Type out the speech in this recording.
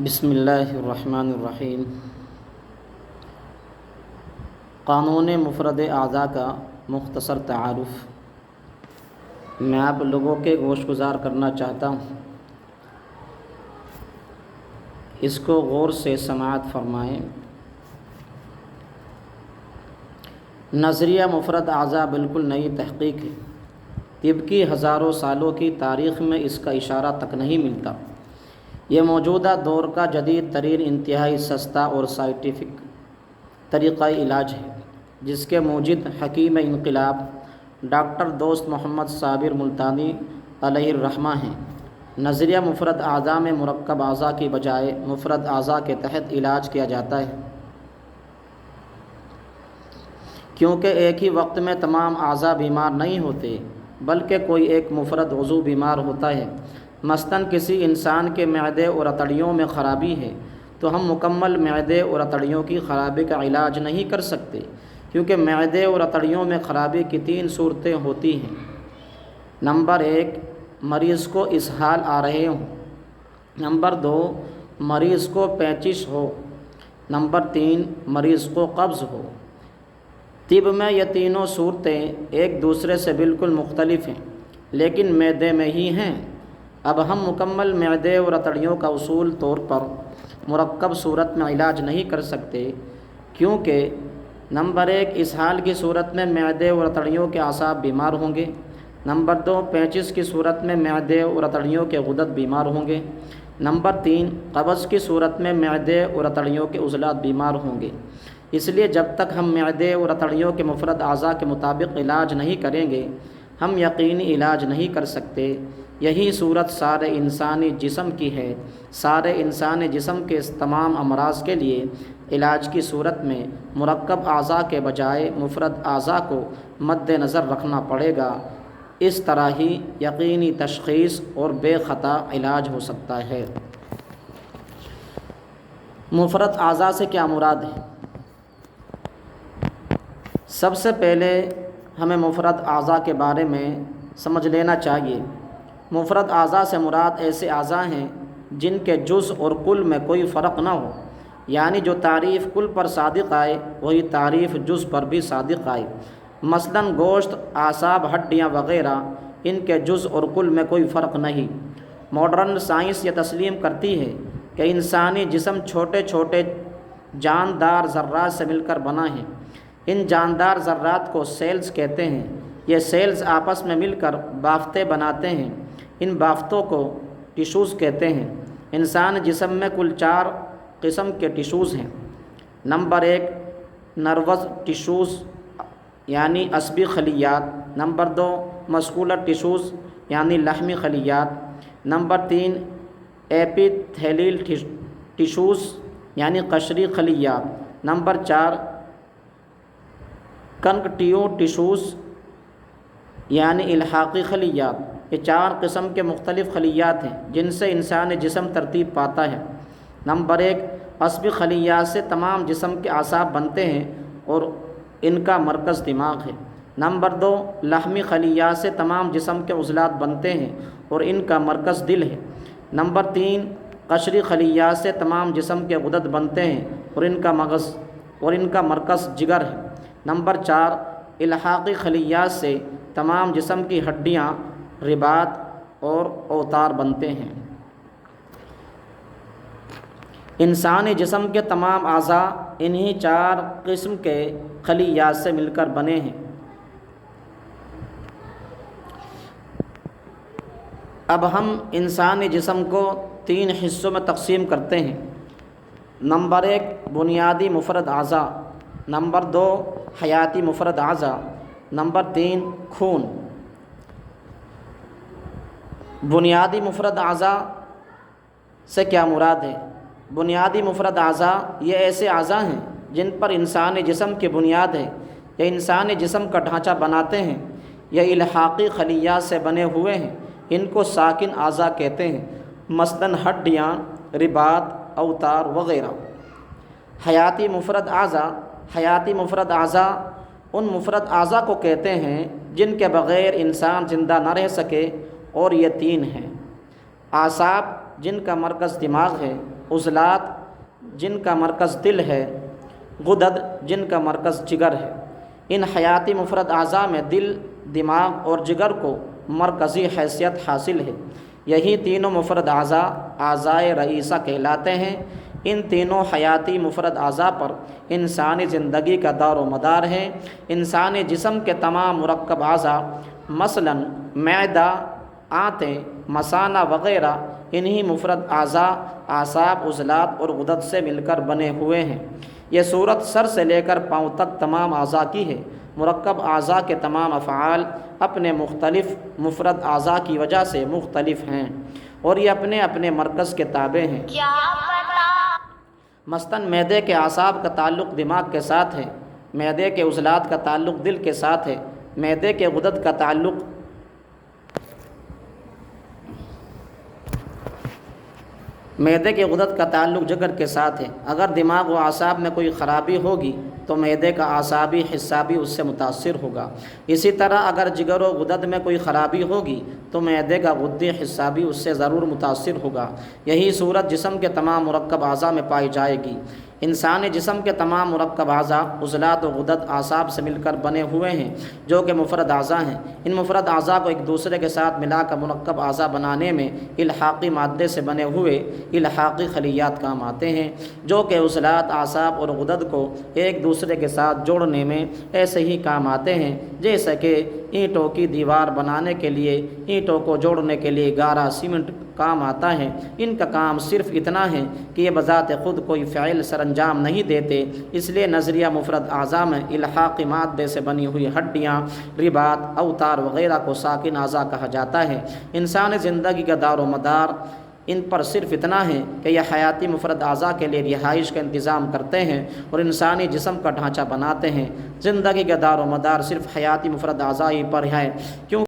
بسم اللہ الرحمن الرحیم۔ قانون مفرد اعضاء کا مختصر تعارف میں آپ لوگوں کے گوش گزار کرنا چاہتا ہوں، اس کو غور سے سماعت فرمائیں۔ نظریہ مفرد اعضاء بالکل نئی تحقیق ہے۔ طب کی ہزاروں سالوں کی تاریخ میں اس کا اشارہ تک نہیں ملتا۔ یہ موجودہ دور کا جدید ترین، انتہائی سستا اور سائنٹیفک طریقہ علاج ہے، جس کے موجد حکیم انقلاب ڈاکٹر دوست محمد صابر ملتانی علیہ الرحمہ ہیں۔ نظریہ مفرد اعضاء میں مرکب اعضاء کی بجائے مفرد اعضاء کے تحت علاج کیا جاتا ہے، کیونکہ ایک ہی وقت میں تمام اعضاء بیمار نہیں ہوتے، بلکہ کوئی ایک مفرد عضو بیمار ہوتا ہے۔ مثلاً کسی انسان کے معدے اور اتڑیوں میں خرابی ہے تو ہم مکمل معدے اور اتڑیوں کی خرابی کا علاج نہیں کر سکتے، کیونکہ معدے اور اتڑیوں میں خرابی کی 3 صورتیں ہوتی ہیں۔ نمبر 1، مریض کو اسہال آ رہے ہوں۔ نمبر 2، مریض کو پیچش ہو۔ نمبر 3، مریض کو قبض ہو۔ طب میں یہ تینوں صورتیں ایک دوسرے سے بالکل مختلف ہیں، لیکن معدے میں ہی ہیں۔ اب ہم مکمل معدے اور اتڑیوں کا اصول طور پر مرکب صورت میں علاج نہیں کر سکتے، کیونکہ نمبر 1، اسہال کی صورت میں معدے اور اتڑیوں کے اعصاب بیمار ہوں گے۔ نمبر 2، پیچش کی صورت میں معدے اور اتڑیوں کے غدد بیمار ہوں گے۔ نمبر 3، قبض کی صورت میں معدے اور اتڑیوں کے عضلات بیمار ہوں گے۔ اس لیے جب تک ہم معدے اور اتڑیوں کے مفرد اعضاء کے مطابق علاج نہیں کریں گے، ہم یقینی علاج نہیں کر سکتے۔ یہی صورت سارے انسانی جسم کی ہے۔ سارے انسانی جسم کے تمام امراض کے لیے علاج کی صورت میں مرکب اعضاء کے بجائے مفرد اعضاء کو مد نظر رکھنا پڑے گا۔ اس طرح ہی یقینی تشخیص اور بے خطا علاج ہو سکتا ہے۔ مفرد اعضاء سے کیا مراد ہے؟ سب سے پہلے ہمیں مفرد اعضاء کے بارے میں سمجھ لینا چاہیے۔ مفرد اعضاء سے مراد ایسے اعضاء ہیں جن کے جز اور کل میں کوئی فرق نہ ہو، یعنی جو تعریف کل پر صادق آئے وہی تعریف جز پر بھی صادق آئے۔ مثلاً گوشت، اعصاب، ہڈیاں وغیرہ، ان کے جز اور کل میں کوئی فرق نہیں۔ ماڈرن سائنس یہ تسلیم کرتی ہے کہ انسانی جسم چھوٹے چھوٹے جاندار ذرات سے مل کر بنا ہے۔ ان جاندار ذرات کو سیلز کہتے ہیں۔ یہ سیلز آپس میں مل کر بافتیں بناتے ہیں۔ ان بافتوں کو ٹیشوز کہتے ہیں۔ انسان جسم میں کل 4 قسم کے ٹیشوز ہیں۔ نمبر 1، نروس ٹیشوز یعنی عصبی خلیات۔ نمبر 2، مسکولر ٹیشوز یعنی لحمی خلیات۔ نمبر 3، ایپیتھیلیل ٹیشوز یعنی قشری خلیات۔ نمبر 4، کنکٹیو ٹیشوز یعنی الحاقی خلیات۔ یہ 4 قسم کے مختلف خلیات ہیں جن سے انسانی جسم ترتیب پاتا ہے۔ نمبر 1، عصبی خلیات سے تمام جسم کے اعصاب بنتے ہیں اور ان کا مرکز دماغ ہے۔ نمبر 2، لحمی خلیات سے تمام جسم کے عضلات بنتے ہیں اور ان کا مرکز دل ہے۔ نمبر 3، قشری خلیات سے تمام جسم کے غدد بنتے ہیں اور ان کا مرکز جگر ہے۔ نمبر 4، الحاقی خلیات سے تمام جسم کی ہڈیاں، رباط اور اوتار بنتے ہیں۔ انسانی جسم کے تمام اعضاء انہی 4 قسم کے خلیات سے مل کر بنے ہیں۔ اب ہم انسانی جسم کو 3 حصوں میں تقسیم کرتے ہیں۔ نمبر 1، بنیادی مفرد اعضاء۔ نمبر 2، حیاتی مفرد اعضاء۔ نمبر 3، خون۔ بنیادی مفرد اعضاء سے کیا مراد ہے؟ بنیادی مفرد اعضاء یہ ایسے اعضاء ہیں جن پر انسانی جسم کی بنیاد ہے، یہ انسانی جسم کا ڈھانچہ بناتے ہیں، یہ الحاقی خلیات سے بنے ہوئے ہیں۔ ان کو ساکن اعضاء کہتے ہیں، مثلاً ہڈیاں، رباط، اوتار وغیرہ۔ حیاتی مفرد اعضاء۔ حیاتی مفرد اعضاء ان مفرد اعضاء کو کہتے ہیں جن کے بغیر انسان زندہ نہ رہ سکے، اور یہ 3 ہیں۔ اعصاب جن کا مرکز دماغ ہے، عضلات جن کا مرکز دل ہے، غدد جن کا مرکز جگر ہے۔ ان حیاتی مفرد اعضاء میں دل، دماغ اور جگر کو مرکزی حیثیت حاصل ہے۔ یہی تینوں مفرد اعضاء اعضائے رئیسہ کہلاتے ہیں۔ ان تینوں حیاتی مفرد اعضاء پر انسانی زندگی کا دار و مدار ہے۔ انسانی جسم کے تمام مرکب اعضاء مثلاً معدہ، آنتیں، مثانہ وغیرہ انہی مفرد اعضاء اعصاب، عضلات اور غدد سے مل کر بنے ہوئے ہیں۔ یہ صورت سر سے لے کر پاؤں تک تمام اعضاء کی ہے۔ مرکب اعضاء کے تمام افعال اپنے مختلف مفرد اعضاء کی وجہ سے مختلف ہیں اور یہ اپنے اپنے مرکز کے تابع ہیں۔ مثلاً معدے کے اعصاب کا تعلق دماغ کے ساتھ ہے، معدے کے عضلات کا تعلق دل کے ساتھ ہے، معدے کے غدد کا تعلق جگر کے ساتھ ہے۔ اگر دماغ و اعصاب میں کوئی خرابی ہوگی تو معدے کا اعصابی حصہ بھی اس سے متاثر ہوگا۔ اسی طرح اگر جگر و غدد میں کوئی خرابی ہوگی تو معدے کا غدی حصہ بھی اس سے ضرور متاثر ہوگا۔ یہی صورت جسم کے تمام مرکب اعضاء میں پائی جائے گی۔ انسانی جسم کے تمام مرکب اعضاء عضلات و غدد اعصاب سے مل کر بنے ہوئے ہیں جو کہ مفرد اعضاء ہیں۔ ان مفرد اعضاء کو ایک دوسرے کے ساتھ ملا کر مرکب اعضاء بنانے میں الحاقی مادے سے بنے ہوئے الحاقی خلیات کام آتے ہیں جو کہ عضلات، اعصاب اور غدد کو ایک دوسرے کے ساتھ جوڑنے میں ایسے ہی کام آتے ہیں جیسے کہ اینٹوں کی دیوار بنانے کے لیے اینٹوں کو جوڑنے کے لیے گارا سیمنٹ کام آتا ہے۔ ان کا کام صرف اتنا ہے کہ یہ بذات خود کوئی فعل سر انجام نہیں دیتے، اس لیے نظریہ مفرد اعضاء میں الحاقی مادے سے بنی ہوئی ہڈیاں، رباط، اوتار وغیرہ کو ساکن اعضاء کہا جاتا ہے۔ انسانی زندگی کا دار و مدار ان پر صرف اتنا ہے کہ یہ حیاتی مفرد اعضاء کے لیے رہائش کا انتظام کرتے ہیں اور انسانی جسم کا ڈھانچہ بناتے ہیں۔ زندگی کا دار و مدار صرف حیاتی مفرد اعضاء ہی پر ہے کیوں